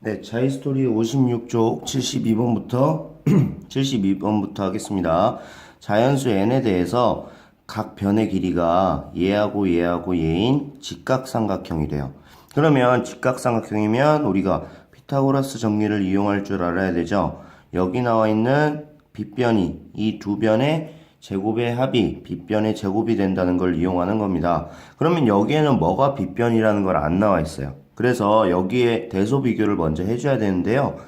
네, 자이스토리 56쪽 72번부터 72번부터 하겠습니다. 자연수 n에 대해서 각 변의 길이가 얘하고 얘하고 얘인 직각삼각형이래요. 그러면 직각삼각형이면 우리가 피타고라스 정리를 이용할 줄 알아야 되죠. 여기 나와 있는 빗변이 이 두 변의 제곱의 합이 빗변의 제곱이 된다는 걸 이용하는 겁니다. 그러면 여기에는 뭐가 빗변이라는 걸 안 나와 있어요. 그래서 여기에 대소 비교를 먼저 해줘야 되는데요.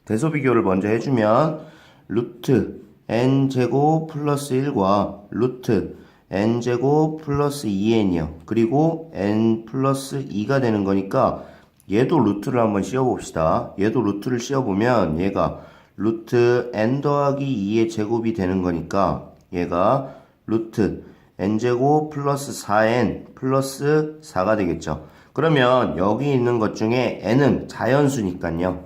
대소 비교를 먼저 해주면 루트 n제곱 플러스 1과 루트 n제곱 플러스 2n이요. 그리고 n 플러스 2가 되는 거니까 얘도 루트를 한번 씌워봅시다. 얘도 루트를 씌워보면 얘가 루트 n 더하기 2의 제곱이 되는 거니까 얘가 루트 n제곱 플러스 4n 플러스 4가 되겠죠. 그러면 여기 있는 것 중에 n은 자연수니까요.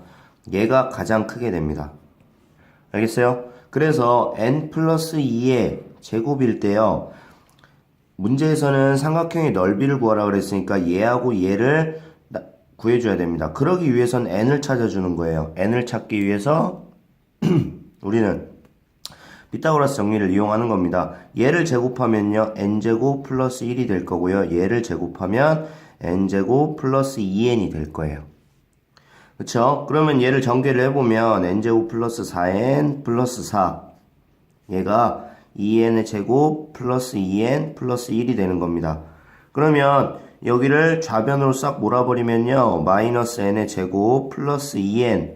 얘가 가장 크게 됩니다. 알겠어요? 그래서 n 플러스 2의 제곱일 때요. 문제에서는 삼각형의 넓이를 구하라 그랬으니까 얘하고 얘를 구해줘야 됩니다. 그러기 위해선 n을 찾아주는 거예요. n을 찾기 위해서 우리는 피타고라스 정리를 이용하는 겁니다. 얘를 제곱하면요. n제곱 플러스 1이 될 거고요. 얘를 제곱하면 n제곱 플러스 2n이 될 거예요. 그쵸? 그러면 얘를 전개를 해보면 n제곱 플러스 4n 플러스 4 얘가 2n의 제곱 플러스 2n 플러스 1이 되는 겁니다. 그러면 여기를 좌변으로 싹 몰아버리면요. 마이너스 n의 제곱 플러스 2n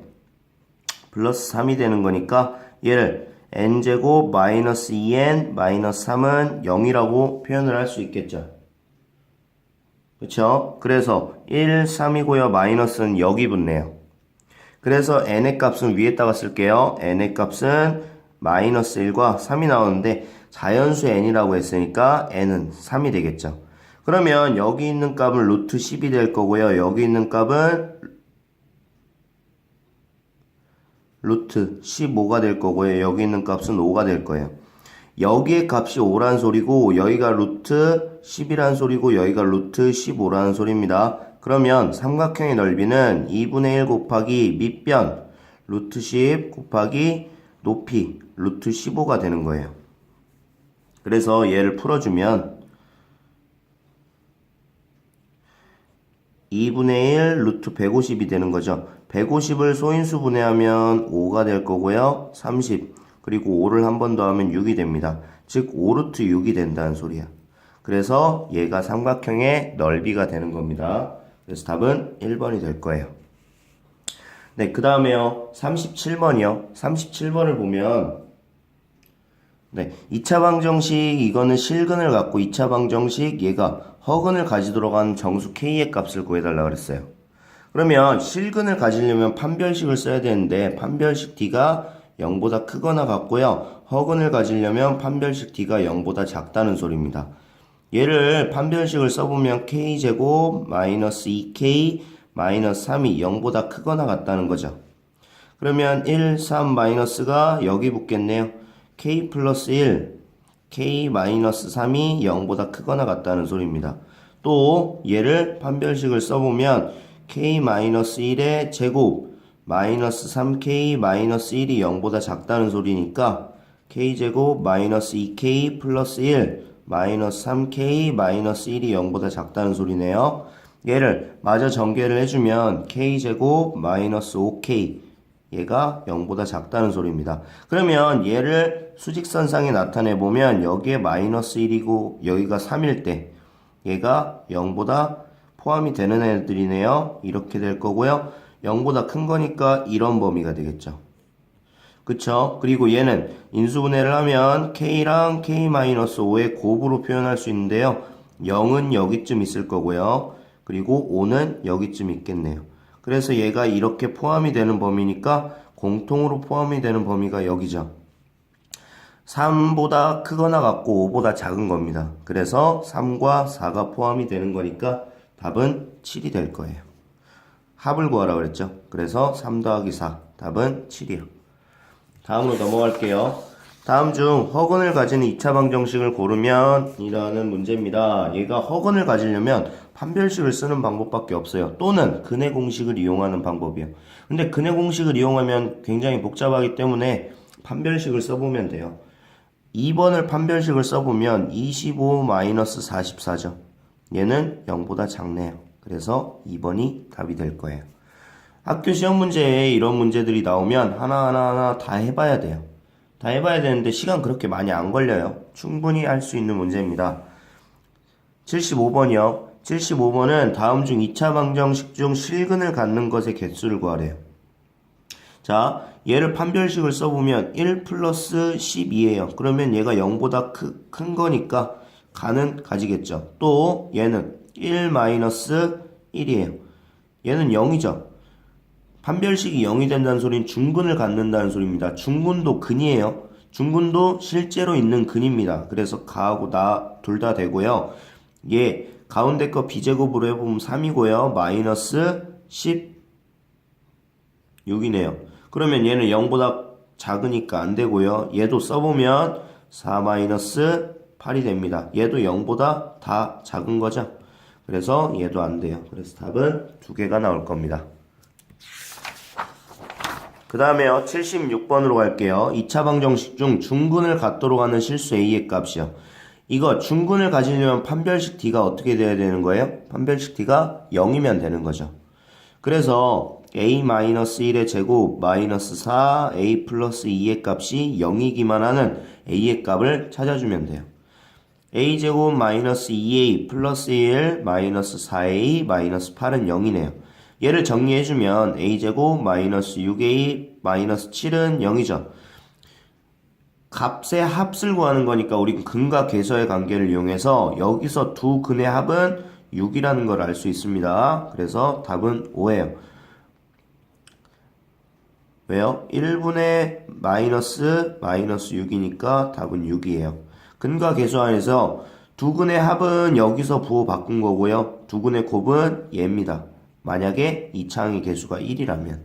플러스 3이 되는 거니까 얘를 n제곱 마이너스 2n 마이너스 3은 0이라고 표현을 할 수 있겠죠. 그쵸? 그래서 1, 3이고요. 마이너스는 여기 붙네요. 그래서 n의 값은 위에다가 쓸게요. n의 값은 마이너스 1과 3이 나오는데 자연수 n이라고 했으니까 n은 3이 되겠죠. 그러면 여기 있는 값은 루트 10이 될 거고요. 여기 있는 값은 루트 15가 될 거고요. 여기 있는 값은 5가 될 거예요. 여기의 값이 5란 소리고 여기가 루트 10이란 소리고 여기가 루트 15라는 소리입니다. 그러면 삼각형의 넓이는 2분의 1 곱하기 밑변 루트 10 곱하기 높이 루트 15가 되는 거예요. 그래서 얘를 풀어주면 2분의 1 루트 150이 되는 거죠. 150을 소인수 분해하면 5가 될 거고요. 30 그리고 5를 한 번 더 하면 6이 됩니다. 즉 5루트 6이 된다는 소리야. 그래서 얘가 삼각형의 넓이가 되는 겁니다. 그래서 답은 1번이 될 거예요. 네, 그 다음에요. 37번이요. 37번을 보면 네, 2차 방정식 이거는 실근을 갖고 2차 방정식 얘가 허근을 가지도록 한 정수 k의 값을 구해달라고 그랬어요. 그러면 실근을 가지려면 판별식을 써야 되는데 판별식 d가 0보다 크거나 같고요. 허근을 가지려면 판별식 d가 0보다 작다는 소리입니다. 얘를 판별식을 써보면 k제곱 마이너스 2k 마이너스 3이 0보다 크거나 같다는 거죠. 그러면 1, 3 마이너스가 여기 붙겠네요. k 플러스 1, k 마이너스 3이 0보다 크거나 같다는 소리입니다. 또 얘를 판별식을 써보면 k 마이너스 1의 제곱 마이너스 3k 마이너스 1이 0보다 작다는 소리니까 k제곱 마이너스 2k 플러스 1 마이너스 3k 마이너스 1이 0보다 작다는 소리네요. 얘를 마저 전개를 해주면 k제곱 마이너스 5k 얘가 0보다 작다는 소리입니다. 그러면 얘를 수직선상에 나타내보면 여기에 마이너스 1이고 여기가 3일 때 얘가 0보다 포함이 되는 애들이네요. 이렇게 될 거고요. 0보다 큰 거니까 이런 범위가 되겠죠. 그쵸? 그리고 얘는 인수분해를 하면 k랑 k-5의 곱으로 표현할 수 있는데요. 0은 여기쯤 있을 거고요. 그리고 5는 여기쯤 있겠네요. 그래서 얘가 이렇게 포함이 되는 범위니까 공통으로 포함이 되는 범위가 여기죠. 3보다 크거나 같고 5보다 작은 겁니다. 그래서 3과 4가 포함이 되는 거니까 답은 7이 될 거예요. 합을 구하라 그랬죠. 그래서 3 더하기 4 답은 7이요. 다음으로 넘어갈게요. 다음 중 허근을 가지는 2차 방정식을 고르면 이라는 문제입니다. 얘가 허근을 가지려면 판별식을 쓰는 방법밖에 없어요. 또는 근해 공식을 이용하는 방법이에요. 근데 근해 공식을 이용하면 굉장히 복잡하기 때문에 판별식을 써보면 돼요. 2번을 판별식을 써보면 25-44죠. 얘는 0보다 작네요. 그래서 2번이 답이 될 거예요. 학교 시험 문제에 이런 문제들이 나오면 하나하나 다 해봐야 돼요. 다 해봐야 되는데 시간 그렇게 많이 안 걸려요. 충분히 할 수 있는 문제입니다. 75번이요. 75번은 다음 중 2차 방정식 중 실근을 갖는 것의 개수를 구하래요. 자, 얘를 판별식을 써보면 1 플러스 12예요. 그러면 얘가 0보다 큰 거니까 가는 가지겠죠. 또 얘는 1 마이너스 1이에요. 얘는 0이죠. 판별식이 0이 된다는 소리는 중근을 갖는다는 소리입니다. 중근도 근이에요. 중근도 실제로 있는 근입니다. 그래서 가하고 나 둘 다 되고요. 얘 가운데 거 b제곱으로 해보면 3이고요. 마이너스 16이네요. 그러면 얘는 0보다 작으니까 안 되고요. 얘도 써보면 4 마이너스 8이 됩니다. 얘도 0보다 다 작은 거죠. 그래서 얘도 안 돼요. 그래서 답은 두 개가 나올 겁니다. 그 다음에요. 76번으로 갈게요. 2차 방정식 중 중근을 갖도록 하는 실수 A의 값이요. 이거 중근을 가지려면 판별식 D가 어떻게 돼야 되는 거예요? 판별식 D가 0이면 되는 거죠. 그래서 A-1의 제곱 마이너스 4 A 플러스 2의 값이 0이기만 하는 A의 값을 찾아주면 돼요. A제곱 마이너스 2A 플러스 1 마이너스 4A 마이너스 8은 0이네요. 얘를 정리해주면 A제곱 마이너스 6A 마이너스 7은 0이죠. 값의 합을 구하는 거니까 우리 근과 계서의 관계를 이용해서 여기서 두 근의 합은 6이라는 걸 알 수 있습니다. 그래서 답은 5예요. 왜요? 1분의 마이너스 6이니까 답은 6이에요. 근과 계수 안에서 두 근의 합은 여기서 부호 바꾼 거고요. 두 근의 곱은 얘입니다. 만약에 이차항의 개수가 1이라면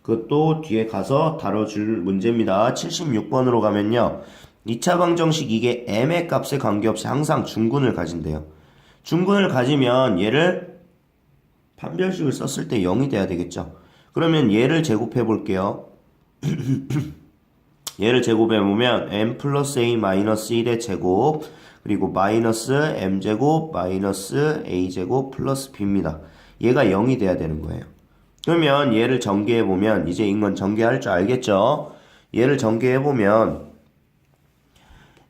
그것도 뒤에 가서 다뤄줄 문제입니다. 76번으로 가면요. 2차 방정식 이게 m의 값에 관계없이 항상 중근을 가진대요. 중근을 가지면 얘를 판별식을 썼을 때 0이 돼야 되겠죠. 그러면 얘를 제곱해 볼게요. 얘를 제곱해 보면 m 플러스 a 마이너스 1의 제곱 그리고 마이너스 m제곱 마이너스 a제곱 플러스 b입니다. 얘가 0이 돼야 되는 거예요. 그러면 얘를 전개해보면 이제 인건 전개할 줄 알겠죠? 얘를 전개해보면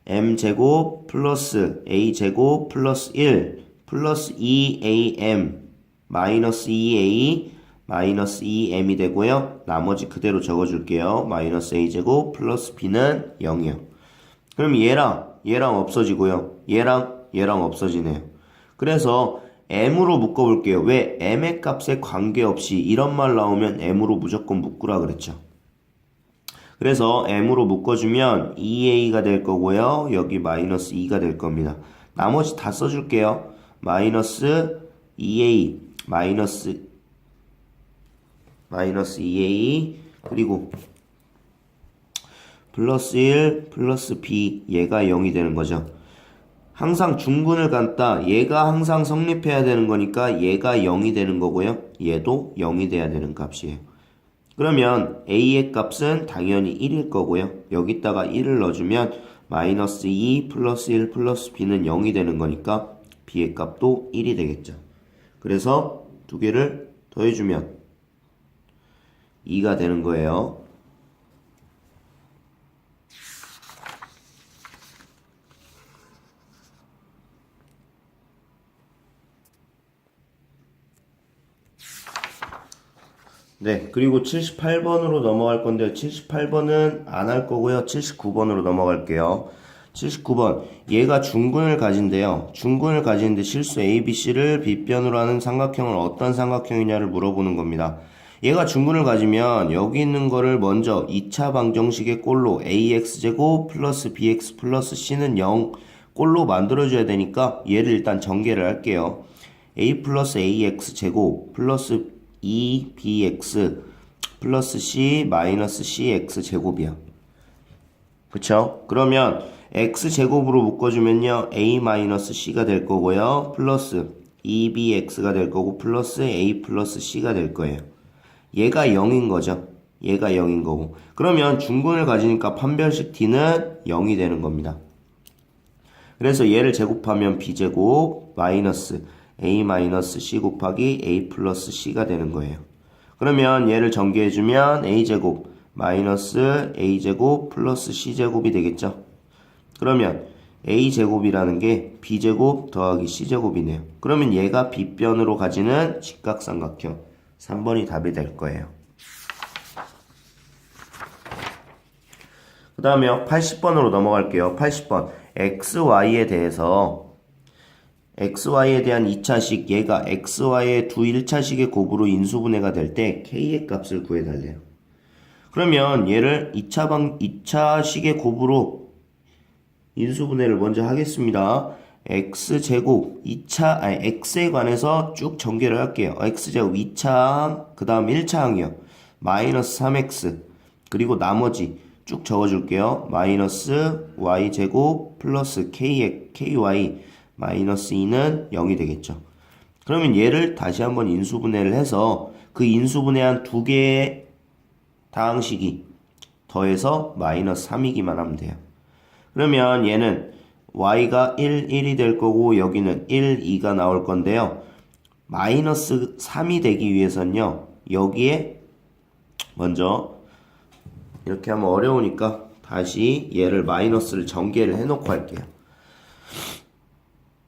m제곱 플러스 a제곱 플러스 1 플러스 2am 마이너스 2a 마이너스 2m이 되고요. 나머지 그대로 적어줄게요. 마이너스 a제곱 플러스 b는 0이요. 그럼 얘랑 없어지고요. 얘랑 없어지네요. 그래서 m으로 묶어볼게요. 왜? m의 값에 관계없이 이런 말 나오면 m으로 무조건 묶으라 그랬죠. 그래서 m으로 묶어주면 2a가 될 거고요. 여기 마이너스 2가 될 겁니다. 나머지 다 써줄게요. 마이너스 2a 마이너스 2a 그리고 플러스 1 플러스 b 얘가 0이 되는 거죠. 항상 중근을 갖다 얘가 항상 성립해야 되는 거니까 얘가 0이 되는 거고요. 얘도 0이 돼야 되는 값이에요. 그러면 a의 값은 당연히 1일 거고요. 여기다가 1을 넣어주면 마이너스 2 플러스 1 플러스 b는 0이 되는 거니까 b의 값도 1이 되겠죠. 그래서 두 개를 더해주면 2가 되는 거예요. 네, 그리고 78번으로 넘어갈 건데요. 78번은 안 할 거고요. 79번으로 넘어갈게요. 79번. 얘가 중근을 가진대요. 중근을 가지는데 실수 ABC를 빗변으로 하는 삼각형은 어떤 삼각형이냐를 물어보는 겁니다. 얘가 중근을 가지면 여기 있는 거를 먼저 2차 방정식의 꼴로 AX제곱 플러스 BX 플러스 C는 0 꼴로 만들어줘야 되니까 얘를 일단 전개를 할게요. A 플러스 AX제곱 플러스 2bx 플러스 c 마이너스 cx 제곱이야. 그쵸? 그러면 x제곱으로 묶어주면요 a-c가 될 거고요 플러스 2bx가 될 거고 플러스 a 플러스 c가 될 거예요. 얘가 0인 거죠. 얘가 0인 거고. 그러면 중근을 가지니까 판별식 t는 0이 되는 겁니다. 그래서 얘를 제곱하면 b제곱 마이너스 a-c 곱하기 a 플러스 c가 되는 거예요. 그러면 얘를 전개해주면 a제곱 마이너스 a제곱 플러스 c제곱이 되겠죠. 그러면 a제곱이라는 게 b제곱 더하기 c제곱이네요. 그러면 얘가 빗변으로 가지는 직각삼각형 3번이 답이 될 거예요. 그 다음에 80번으로 넘어갈게요. 80번 xy에 대해서 xy에 대한 2차식 얘가 xy의 두 1차식의 곱으로 인수분해가 될 때 k의 값을 구해달래요. 그러면 얘를 2차식의 곱으로 인수분해를 먼저 하겠습니다. x제곱 x에 관해서 쭉 전개를 할게요. x제곱 2차항 그 다음 1차항이요. 마이너스 3x 그리고 나머지 쭉 적어줄게요. 마이너스 y제곱 플러스 ky 마이너스 2는 0이 되겠죠. 그러면 얘를 다시 한번 인수분해를 해서 그 인수분해한 두 개의 다항식이 더해서 마이너스 3이기만 하면 돼요. 그러면 얘는 y가 1, 1이 될 거고 여기는 1, 2가 나올 건데요. 마이너스 3이 되기 위해서는요. 여기에 먼저 이렇게 하면 어려우니까 다시 얘를 마이너스를 전개를 해놓고 할게요.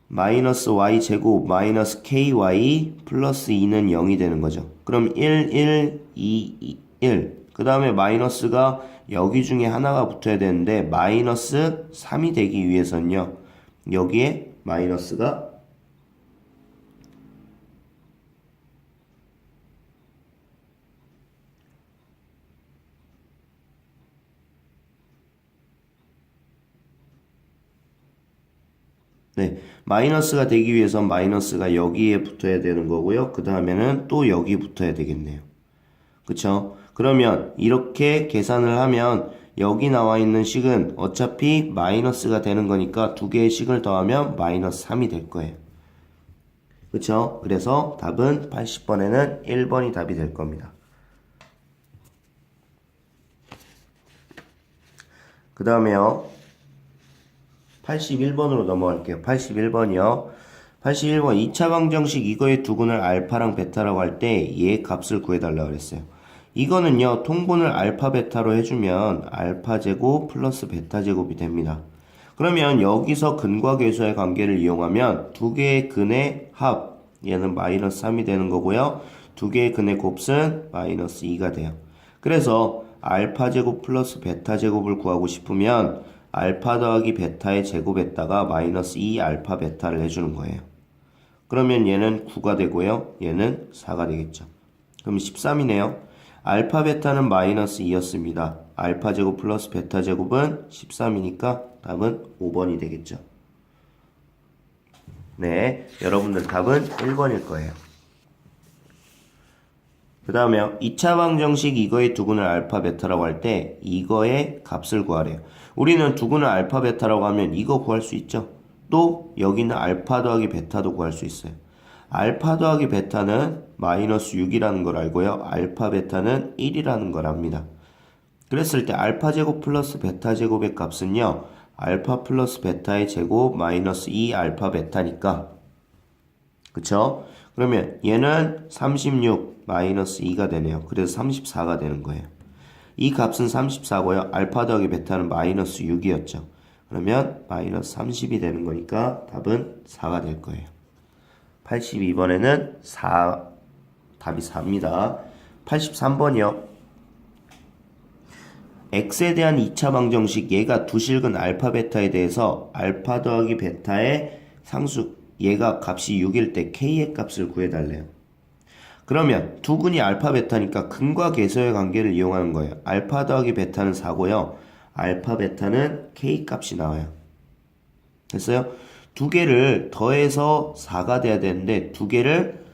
마이너스 y제곱 마이너스 ky 플러스 2는 0이 되는 거죠. 그럼 1, 1, 2, 1 그 다음에 마이너스가 여기 중에 하나가 붙어야 되는데 마이너스 3이 되기 위해서는요. 여기에 마이너스가 마이너스가 되기 위해서 마이너스가 여기에 붙어야 되는 거고요. 그 다음에는 또 여기 붙어야 되겠네요. 그쵸? 그러면 이렇게 계산을 하면 여기 나와 있는 식은 어차피 마이너스가 되는 거니까 두 개의 식을 더하면 마이너스 3이 될 거예요. 그쵸? 그래서 답은 80번에는 1번이 답이 될 겁니다. 그 다음에요. 81번으로 넘어갈게요. 81번이요. 81번 2차 방정식 이거의 두근을 알파랑 베타라고 할 때 얘 값을 구해달라고 그랬어요. 이거는요. 통분을 알파 베타로 해주면 알파 제곱 플러스 베타 제곱이 됩니다. 그러면 여기서 근과 계수의 관계를 이용하면 두 개의 근의 합 얘는 마이너스 3이 되는 거고요. 두 개의 근의 곱은 마이너스 2가 돼요. 그래서 알파 제곱 플러스 베타 제곱을 구하고 싶으면 알파 더하기 베타의 제곱에다가 마이너스 2 알파 베타를 해주는 거예요. 그러면 얘는 9가 되고요. 얘는 4가 되겠죠. 그럼 13이네요. 알파 베타는 마이너스 2였습니다. 알파 제곱 플러스 베타 제곱은 13이니까 답은 5번이 되겠죠. 네, 여러분들 답은 1번일 거예요. 그 다음에요. 2차 방정식 이거의 두근을 알파 베타라고 할 때 이거의 값을 구하래요. 우리는 두근을 알파 베타라고 하면 이거 구할 수 있죠. 또 여기는 알파 더하기 베타도 구할 수 있어요. 알파 더하기 베타는 마이너스 6이라는 걸 알고요. 알파 베타는 1이라는 걸 압니다. 그랬을 때 알파 제곱 플러스 베타 제곱의 값은요. 알파 플러스 베타의 제곱 마이너스 2 알파 베타니까 그쵸? 그러면 얘는 36 마이너스 2가 되네요. 그래서 34가 되는 거예요. 이 값은 34고요. 알파 더하기 베타는 마이너스 6이었죠. 그러면 마이너스 30이 되는 거니까 답은 4가 될 거예요. 82번에는 4, 답이 4입니다. 83번이요. x에 대한 2차 방정식 얘가 두 실근 알파 베타에 대해서 알파 더하기 베타의 상수 얘가 값이 6일 때 k의 값을 구해달래요. 그러면 두 근이 알파 베타니까 근과 계수의 관계를 이용하는 거예요. 알파 더하기 베타는 4고요. 알파 베타는 k 값이 나와요. 됐어요? 두 개를 더해서 4가 돼야 되는데 두 개를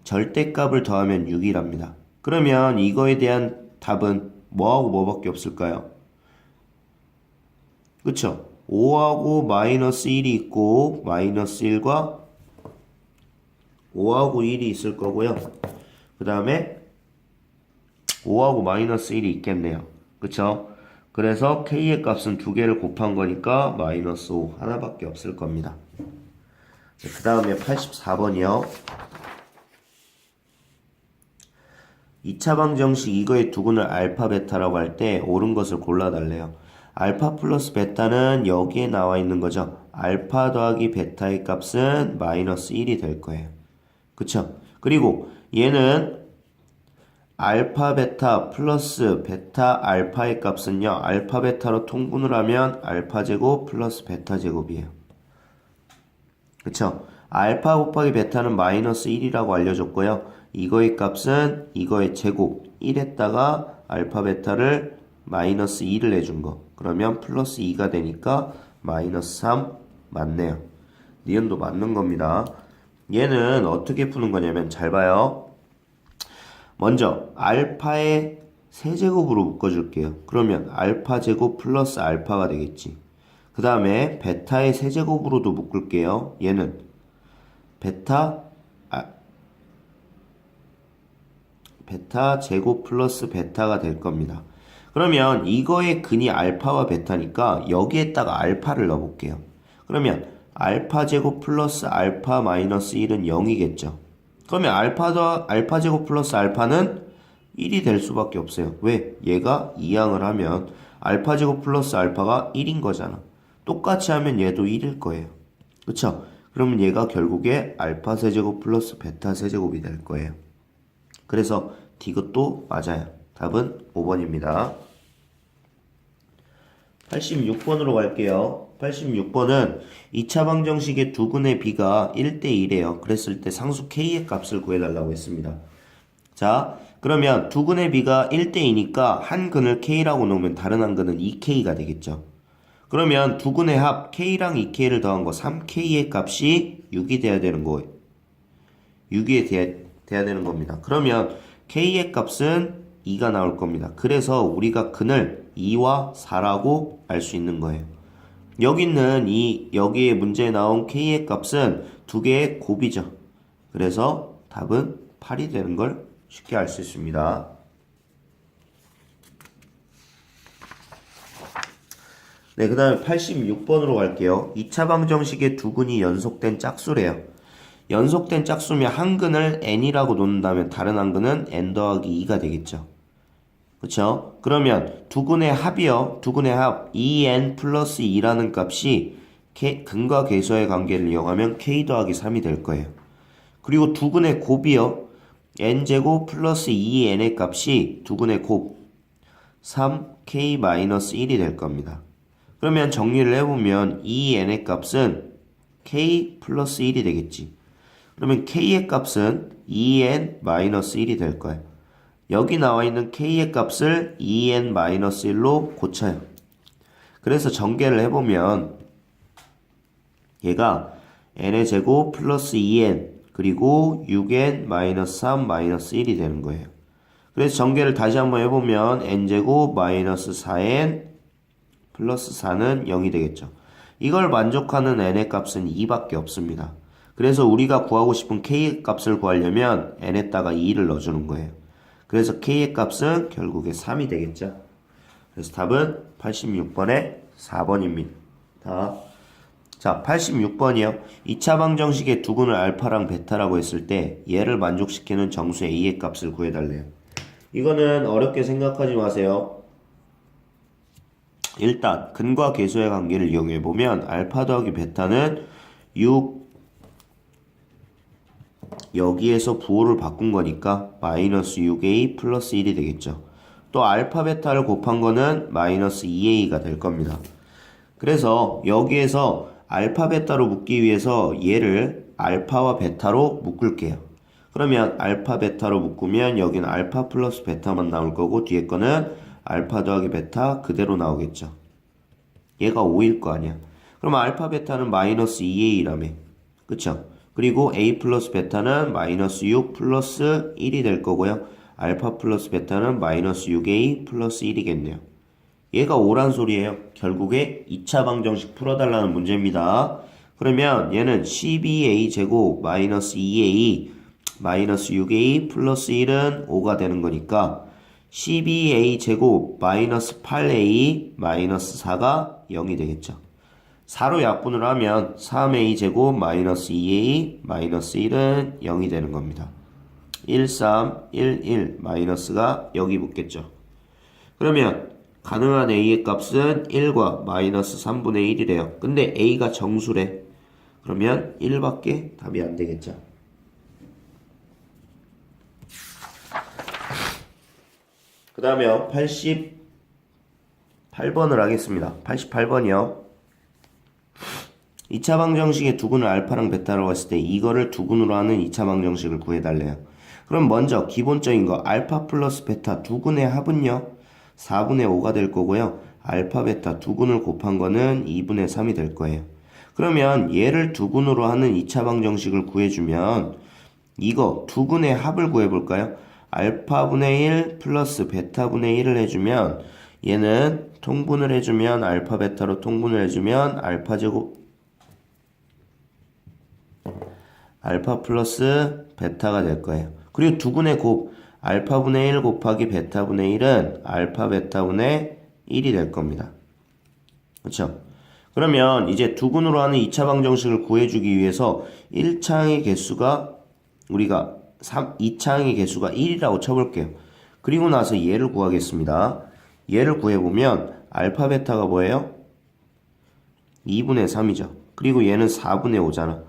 절대값을 더하면 6이랍니다. 그러면 이거에 대한 답은 뭐하고 뭐밖에 없을까요? 그쵸? 5하고 마이너스 1이 있고 마이너스 1과 5하고 1이 있을 거고요. 그 다음에 5하고 마이너스 1이 있겠네요. 그쵸? 그래서 K의 값은 두 개를 곱한 거니까 마이너스 5 하나밖에 없을 겁니다. 그 다음에 84번이요. 2차 방정식 이거의 두근을 알파 베타라고 할 때 옳은 것을 골라달래요. 알파 플러스 베타는 여기에 나와 있는 거죠. 알파 더하기 베타의 값은 마이너스 1이 될 거예요. 그쵸? 그리고 얘는 알파 베타 플러스 베타 알파의 값은요. 알파 베타로 통분을 하면 알파 제곱 플러스 베타 제곱이에요. 그쵸? 알파 곱하기 베타는 마이너스 1이라고 알려줬고요. 이거의 값은 이거의 제곱 1에다가 알파 베타를 마이너스 2를 해준 거. 그러면 플러스 2가 되니까 마이너스 3 맞네요. 니은도 맞는 겁니다. 얘는 어떻게 푸는 거냐면 잘 봐요. 먼저 알파의 세제곱으로 묶어줄게요. 그러면 알파 제곱 플러스 알파가 되겠지. 그 다음에 베타의 세제곱으로도 묶을게요. 얘는 베타 제곱 플러스 베타가 될 겁니다. 그러면 이거의 근이 알파와 베타니까 여기에다가 알파를 넣어볼게요. 그러면 알파 제곱 플러스 알파 마이너스 1은 0이겠죠. 그러면 알파 제곱 플러스 알파는 1이 될 수밖에 없어요. 왜? 얘가 이항을 하면 알파 제곱 플러스 알파가 1인 거잖아. 똑같이 하면 얘도 1일 거예요. 그쵸? 그러면 얘가 결국에 알파 세제곱 플러스 베타 세제곱이 될 거예요. 그래서 이것도 맞아요. 답은 5번입니다. 86번으로 갈게요. 86번은 2차 방정식의 두근의 비가 1대1이에요. 그랬을 때 상수 K의 값을 구해달라고 했습니다. 자, 그러면 두근의 비가 1대2니까 한 근을 K라고 놓으면 다른 한 근은 2K가 되겠죠. 그러면 두근의 합 K랑 2K를 더한 거 3K의 값이 6이 돼야 되는 거예요. 6이 돼야 되는 겁니다. 그러면 K의 값은 2가 나올 겁니다. 그래서 우리가 근을 2와 4라고 알 수 있는 거예요. 여기는 여기에 문제에 나온 K의 값은 두 개의 곱이죠. 그래서 답은 8이 되는 걸 쉽게 알 수 있습니다. 네, 그 다음에 86번으로 갈게요. 2차 방정식의 두 근이 연속된 짝수래요. 연속된 짝수면 한 근을 n이라고 놓는다면 다른 한 근은 n 더하기 2가 되겠죠. 그쵸? 그러면 두 근의 합이요. 두 근의 합 2n 플러스 2라는 값이 근과 계수의 관계를 이용하면 k 더하기 3이 될 거예요. 그리고 두 근의 곱이요. n제곱 플러스 2n의 값이 두 근의 곱 3k 마이너스 1이 될 겁니다. 그러면 정리를 해보면 2n의 값은 k 플러스 1이 되겠지. 그러면 k의 값은 2n 마이너스 1이 될 거예요. 여기 나와 있는 k의 값을 2n 마이너스 1로 고쳐요. 그래서 전개를 해보면 얘가 n의 제곱 플러스 2n 그리고 6n 마이너스 3 마이너스 1이 되는 거예요. 그래서 전개를 다시 한번 해보면 n제곱 마이너스 4n 플러스 4는 0이 되겠죠. 이걸 만족하는 n의 값은 2밖에 없습니다. 그래서 우리가 구하고 싶은 k의 값을 구하려면 n에다가 2를 넣어주는 거예요. 그래서 k의 값은 결국에 3이 되겠죠. 그래서 답은 86번에 4번입니다. 자, 86번이요. 2차 방정식의 두근을 알파랑 베타라고 했을 때 얘를 만족시키는 정수 a의 값을 구해달래요. 이거는 어렵게 생각하지 마세요. 일단 근과 계수의 관계를 이용해보면 알파 더하기 베타는 6 여기에서 부호를 바꾼 거니까 마이너스 6a 플러스 1이 되겠죠. 또 알파 베타를 곱한 거는 마이너스 2a가 될 겁니다. 그래서 여기에서 알파 베타로 묶기 위해서 얘를 알파와 베타로 묶을게요. 그러면 알파 베타로 묶으면 여기는 알파 플러스 베타만 나올 거고 뒤에 거는 알파 더하기 베타 그대로 나오겠죠. 얘가 5일 거 아니야. 그럼 알파 베타는 마이너스 2a라며. 그쵸? 그리고 a 플러스 베타는 마이너스 6 플러스 1이 될 거고요. 알파 플러스 베타는 마이너스 6a 플러스 1이겠네요. 얘가 5란 소리예요. 결국에 2차 방정식 풀어달라는 문제입니다. 그러면 얘는 12a 제곱 마이너스 2a 마이너스 6a 플러스 1은 5가 되는 거니까 12a 제곱 마이너스 8a 마이너스 4가 0이 되겠죠. 4로 약분을 하면 3a 제곱 마이너스 2a 마이너스 1은 0이 되는 겁니다. 1, 3, 1, 1 마이너스가 여기 붙겠죠. 그러면 가능한 a의 값은 1과 마이너스 3분의 1이래요. 근데 a가 정수래. 그러면 1밖에 답이 안 되겠죠. 그 다음에 88번을 하겠습니다. 88번이요. 2차 방정식의 두근을 알파랑 베타라고 했을 때 이거를 두근으로 하는 2차 방정식을 구해달래요. 그럼 먼저 기본적인 거 알파 플러스 베타 두근의 합은요 4분의 5가 될 거고요. 알파 베타 두근을 곱한 거는 2분의 3이 될 거예요. 그러면 얘를 두근으로 하는 2차 방정식을 구해주면 이거 두근의 합을 구해볼까요? 알파분의 1 플러스 베타분의 1을 해주면 얘는 통분을 해주면 알파 베타로 통분을 해주면 알파 제곱 알파 플러스 베타가 될 거예요. 그리고 두근의 곱 알파분의 1 곱하기 베타분의 1은 알파 베타분의 1이 될 겁니다. 그렇죠? 그러면 이제 두근으로 하는 2차 방정식을 구해주기 위해서 1차항의 개수가 우리가 2차항의 개수가 1이라고 쳐볼게요. 그리고 나서 얘를 구하겠습니다. 얘를 구해보면 알파 베타가 뭐예요? 2분의 3이죠. 그리고 얘는 4분의 5잖아.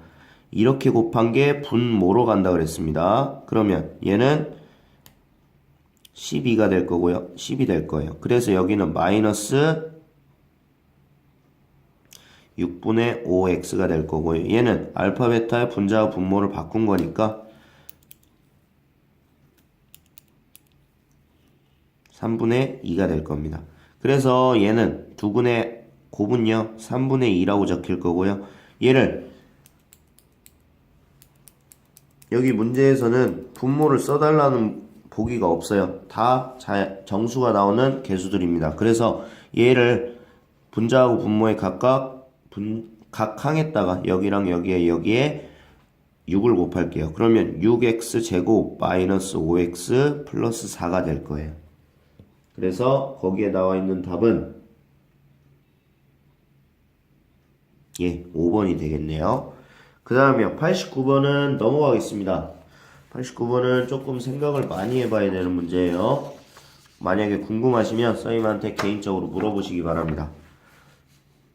이렇게 곱한 게 분모로 간다 그랬습니다. 그러면 얘는 12가 될 거고요. 10이 될 거예요. 그래서 여기는 마이너스 6분의 5x가 될 거고요. 얘는 알파 베타의 분자와 분모를 바꾼 거니까 3분의 2가 될 겁니다. 그래서 얘는 두근의 곱은요 3분의 2라고 적힐 거고요. 얘를 여기 문제에서는 분모를 써달라는 보기가 없어요. 다 정수가 나오는 개수들입니다. 그래서 얘를 분자하고 분모에 각각 각 항에다가 여기랑 여기에 6을 곱할게요. 그러면 6x 제곱 마이너스 5x 플러스 4가 될 거예요. 그래서 거기에 나와 있는 답은 5번이 되겠네요. 그 다음에 89번은 넘어가겠습니다. 89번은 조금 생각을 많이 해봐야 되는 문제예요. 만약에 궁금하시면 선생님한테 개인적으로 물어보시기 바랍니다.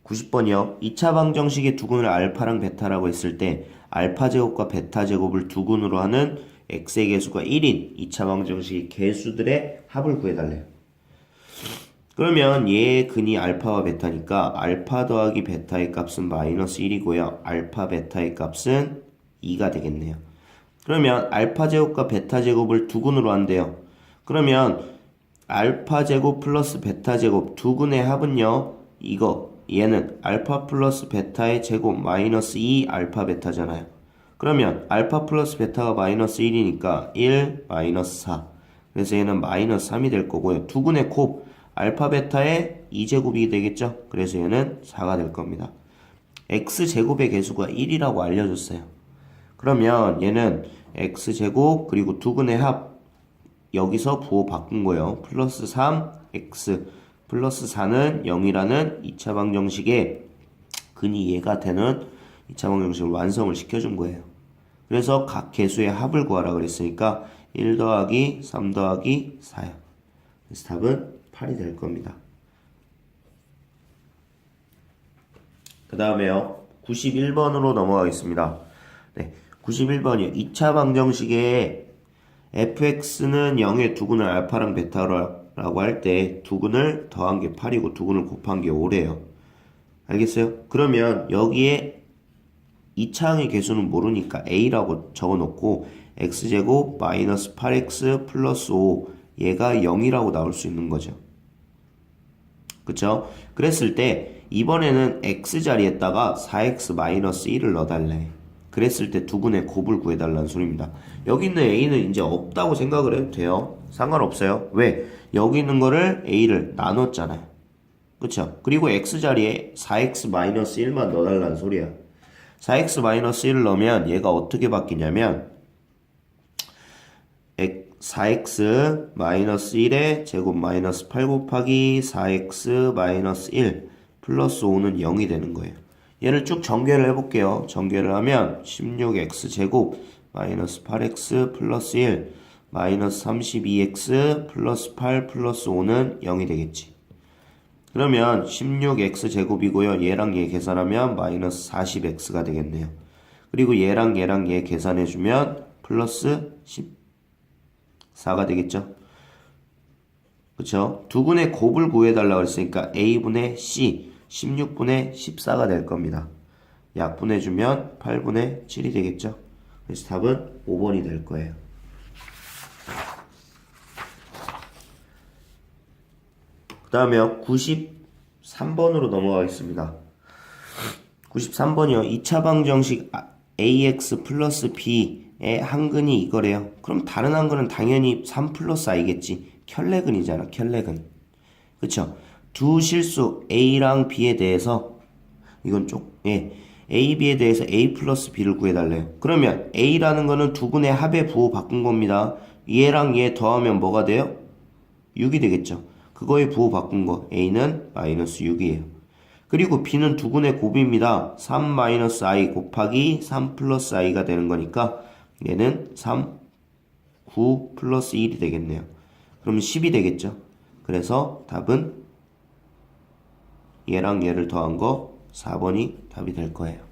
90번이요. 2차 방정식의 두근을 알파랑 베타라고 했을 때 알파 제곱과 베타 제곱을 두근으로 하는 x의 개수가 1인 2차 방정식의 개수들의 합을 구해달래요. 그러면 얘의 근이 알파와 베타니까 알파 더하기 베타의 값은 마이너스 1이고요. 알파 베타의 값은 2가 되겠네요. 그러면 알파 제곱과 베타 제곱을 두근으로 한대요. 그러면 알파 제곱 플러스 베타 제곱 두근의 합은요. 얘는 알파 플러스 베타의 제곱 마이너스 2 알파 베타잖아요. 그러면 알파 플러스 베타가 마이너스 1이니까 1 마이너스 4. 그래서 얘는 마이너스 3이 될 거고요. 두근의 곱 알파 베타의 2제곱이 되겠죠. 그래서 얘는 4가 될 겁니다. x제곱의 개수가 1이라고 알려줬어요. 그러면 얘는 x제곱 그리고 두근의 합 여기서 부호 바꾼 거예요. 플러스 3x 플러스 4는 0이라는 2차 방정식의 근이 얘가 되는 2차 방정식을 완성을 시켜준 거예요. 그래서 각 개수의 합을 구하라 그랬으니까 1 더하기 3 더하기 4요. 그래서 답은 8이 될 겁니다. 그 다음에요. 91번으로 넘어가겠습니다. 네, 91번이요. 2차 방정식의 fx는 0의 두근을 알파랑 베타라고 할 때 두근을 더한 게 8이고 두근을 곱한 게 5래요. 알겠어요? 그러면 여기에 2차항의 개수는 모르니까 a라고 적어놓고 x제곱 마이너스 8x 플러스 5 얘가 0이라고 나올 수 있는 거죠. 그쵸? 그랬을 때 이번에는 x 자리에다가 4x 마이너스 1을 넣어달래. 그랬을 때 두근의 곱을 구해달라는 소리입니다. 여기 있는 a는 이제 없다고 생각을 해도 돼요. 상관없어요. 왜? 여기 있는 거를 a를 나눴잖아요. 그쵸? 그리고 x자리에 4x-1만 넣어달라는 소리야. 4x-1을 넣으면 얘가 어떻게 바뀌냐면 4x-1의 제곱 마이너스 8 곱하기 4x-1 플러스 5는 0이 되는 거예요. 얘를 쭉 전개를 해볼게요. 전개를 하면 16x 제곱 마이너스 8x 플러스 1 마이너스 32x 플러스 8 플러스 5는 0이 되겠지. 그러면 16x 제곱이고요. 얘랑 얘 계산하면 마이너스 40x가 되겠네요. 그리고 얘랑 얘 계산해주면 플러스 14가 되겠죠. 그쵸? 두 분의 곱을 구해달라고 했으니까 a분의 c 16분의 14가 될 겁니다. 약분해주면 8분의 7이 되겠죠. 그래서 답은 5번이 될 거예요. 그 다음에 93번으로 넘어가겠습니다. 93번이요. 2차 방정식 ax 플러스 b의 한근이 이거래요. 그럼 다른 한근은 당연히 3 플러스 i겠지. 켤레근이잖아. 켤레근. 그쵸? 두 실수 a랑 b에 대해서 이건 a, b에 대해서 a 플러스 b를 구해달래요. 그러면 a라는 거는 두 분의 합의 부호 바꾼 겁니다. 얘랑 얘 더하면 뭐가 돼요? 6이 되겠죠. 그거의 부호 바꾼 거 a는 마이너스 6이에요. 그리고 b는 두 분의 곱입니다. 3 마이너스 i 곱하기 3 플러스 i가 되는 거니까 얘는 3, 9 플러스 1이 되겠네요. 그러면 10이 되겠죠. 그래서 답은 얘랑 얘를 더한 거 4번이 답이 될 거예요.